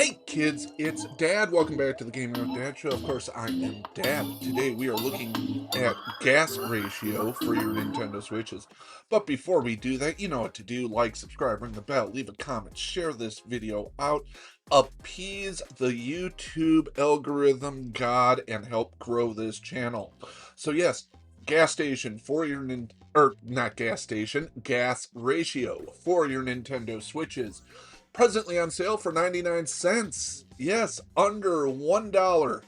Hey kids, it's Dad. Welcome back to the Gaming with Dad show. Of course, I am Dad. Today we are looking at gas ratio for your Nintendo Switches. But before we do that, you know what to do. Like, subscribe, ring the bell, leave a comment, share this video out, appease the YouTube algorithm god, and help grow this channel. So yes, gas station for your not gas station, gas ratio for your Nintendo Switches. Presently on sale for 99 cents. Yes, under $1,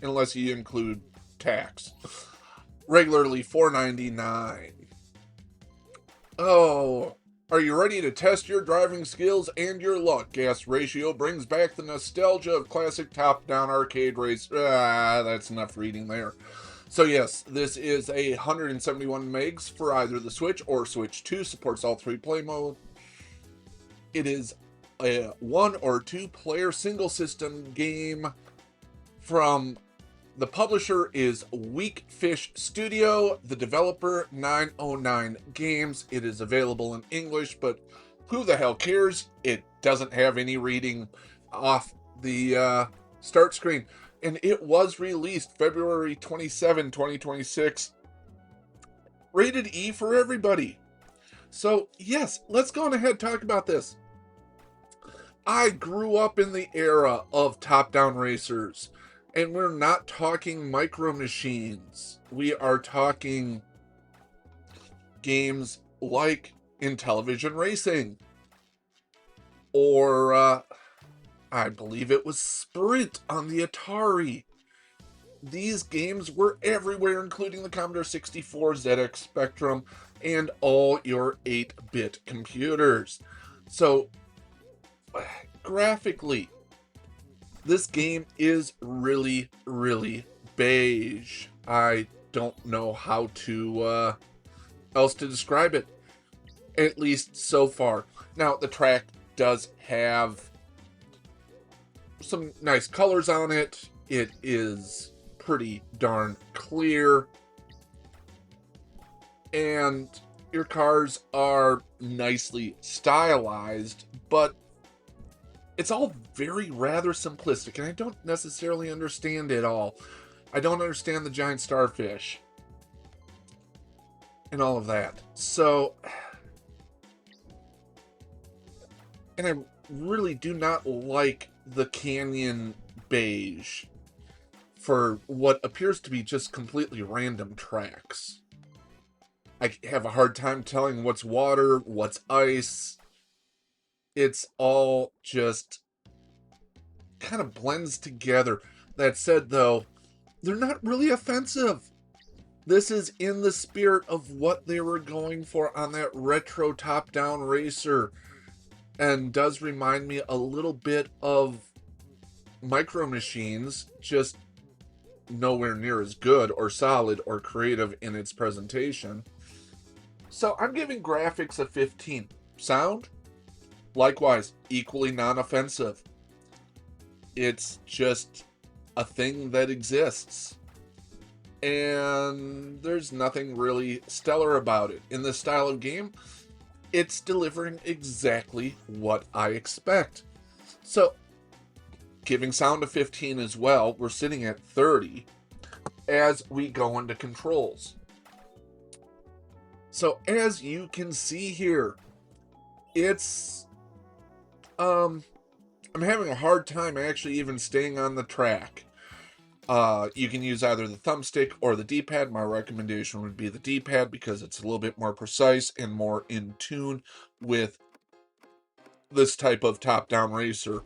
unless you include tax. Regularly $4.99. Oh, are you ready to test your driving skills and your luck? Gas Ratio brings back the nostalgia of classic top-down arcade race. That's enough reading there. So yes, this is 171 megs for either the Switch or Switch 2. Supports all three play mode. It is a 1 or 2 player single system game. From the publisher is Weak Fish Studio, the developer 909 Games. It is available in English, but who the hell cares? It doesn't have any reading off the start screen. And it was released February 27, 2026. Rated E for everybody. So yes, let's go on ahead and talk about this. I grew up in the era of top-down racers, and we're not talking micro machines. We are talking games like Intellivision Racing, or I believe it was Sprint on the Atari. These games were everywhere, including the Commodore 64, ZX Spectrum, and all your 8-bit computers. So graphically, this game is really, really beige. I don't know how to else to describe it, at least so far. Now, the track does have some nice colors on it. It is pretty darn clear, and your cars are nicely stylized, but it's all very rather simplistic, and I don't necessarily understand it all. I don't understand the giant starfish and all of that. So, and I really do not like the canyon beige for what appears to be just completely random tracks. I have a hard time telling what's water, what's ice. It's all just kind of blends together. That said, though, they're not really offensive. This is in the spirit of what they were going for on that retro top-down racer, and does remind me a little bit of Micro Machines, just nowhere near as good or solid or creative in its presentation. So I'm giving graphics a 15. Sound? Likewise, equally non-offensive. It's just a thing that exists. And there's nothing really stellar about it. In this style of game, it's delivering exactly what I expect. So, giving sound a 15 as well, we're sitting at 30 as we go into controls. So, as you can see here, it's I'm having a hard time actually even staying on the track. You can use either the thumbstick or the D-pad. My recommendation would be the D-pad because it's a little bit more precise and more in tune with this type of top-down racer.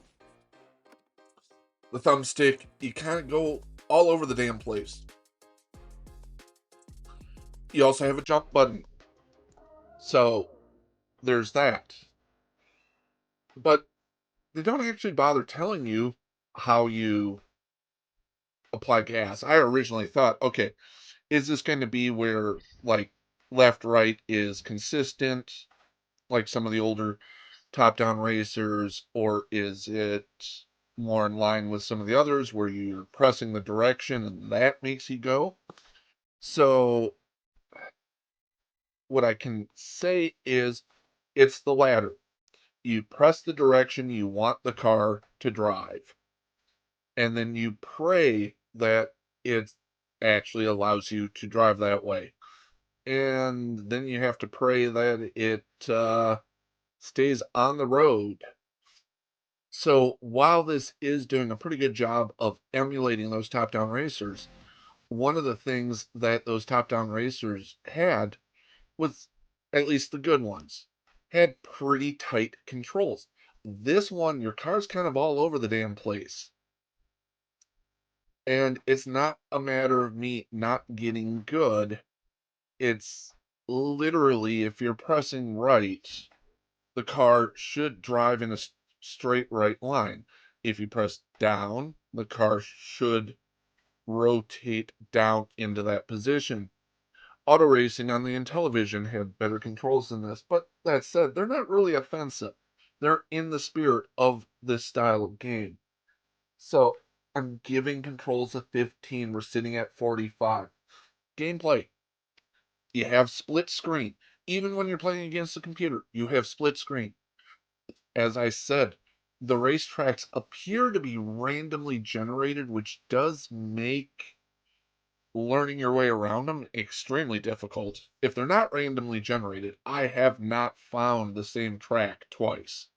The thumbstick, you kind of go all over the damn place. You also have a jump button. So, there's that. But they don't actually bother telling you how you apply gas. I originally thought, okay, is this going to be where, like, left, right is consistent, like some of the older top-down racers, or is it more in line with some of the others where you're pressing the direction and that makes you go? So, what I can say is it's the latter. You press the direction you want the car to drive, and then you pray that it actually allows you to drive that way. And then you have to pray that it stays on the road. So while this is doing a pretty good job of emulating those top-down racers, one of the things that those top-down racers had was, at least the good ones, had pretty tight controls. This one, your car's kind of all over the damn place. And it's not a matter of me not getting good. It's literally, if you're pressing right, the car should drive in a straight right line. If you press down, the car should rotate down into that position. Auto racing on the Intellivision had better controls than this, but that said, they're not really offensive. They're in the spirit of this style of game. So I'm giving controls a 15. We're sitting at 45. Gameplay. You have split screen. Even when you're playing against a computer, you have split screen. As I said, the racetracks appear to be randomly generated, which does make learning your way around them extremely difficult. If they're not randomly generated, I have not found the same track twice.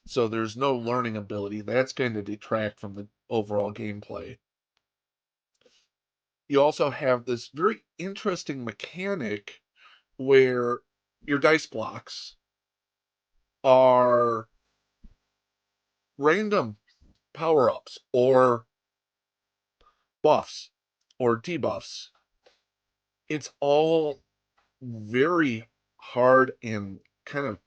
So there's no learning ability. That's going to detract from the overall gameplay. You also have this very interesting mechanic where your dice blocks are random power-ups or buffs or debuffs. It's all very hard and kind of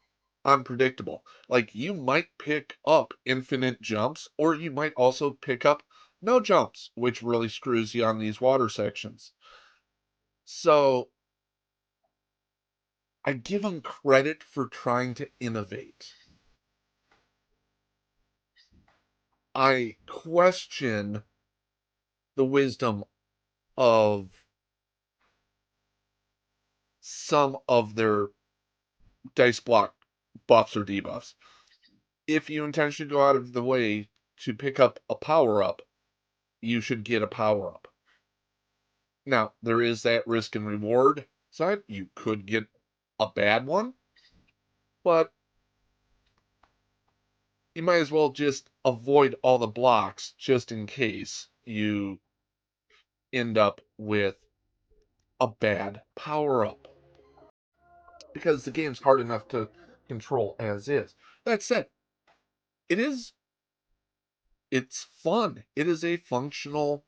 unpredictable. Like, you might pick up infinite jumps, or you might also pick up no jumps, which really screws you on these water sections. So I give them credit for trying to innovate. I question the wisdom of some of their dice block buffs or debuffs. If you intentionally go out of the way to pick up a power up, you should get a power up. Now, there is that risk and reward side. You could get a bad one, but you might as well just avoid all the blocks just in case you end up with a bad power up. Because the game's hard enough to control as is. That said, it's fun. It is a functional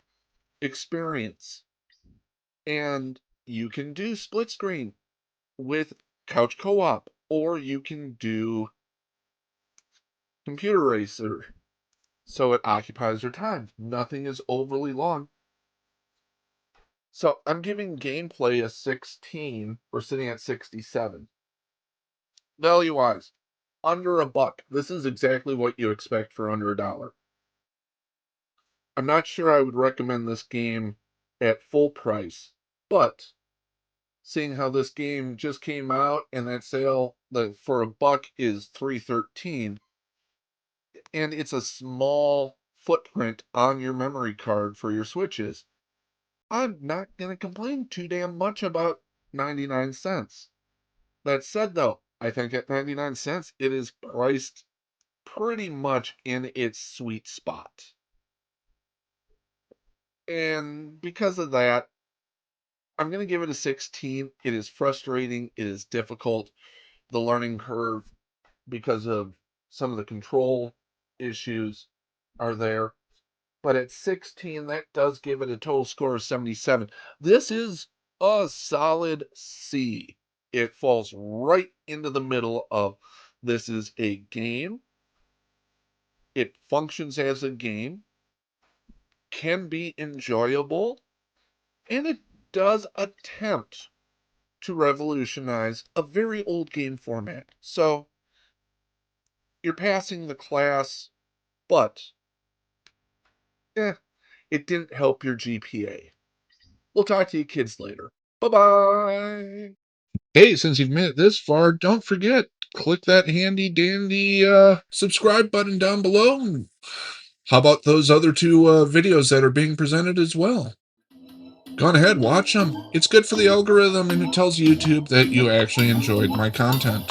experience. And you can do split screen with couch co-op, or you can do computer racer, so it occupies your time. Nothing is overly long. So I'm giving gameplay a 16. We're sitting at 67. Value-wise, under $1. This is exactly what you expect for under $1. I'm not sure I would recommend this game at full price, but seeing how this game just came out and that sale for $1 is $3.13, and it's a small footprint on your memory card for your Switches, I'm not going to complain too damn much about 99 cents. That said, though, I think at 99 cents, it is priced pretty much in its sweet spot. And because of that, I'm going to give it a 16. It is frustrating. It is difficult. The learning curve, because of some of the control issues, are there. But at 16, that does give it a total score of 77. This is a solid C. It falls right into the middle of this is a game. It functions as a game, can be enjoyable, and it does attempt to revolutionize a very old game format. So you're passing the class, but it didn't help your GPA. We'll talk to you kids later. Bye-bye. Hey, since you've made it this far, don't forget click that handy dandy subscribe button down below. How about those other two videos that are being presented as well? Go on ahead, watch them. It's good for the algorithm, and it tells YouTube that you actually enjoyed my content.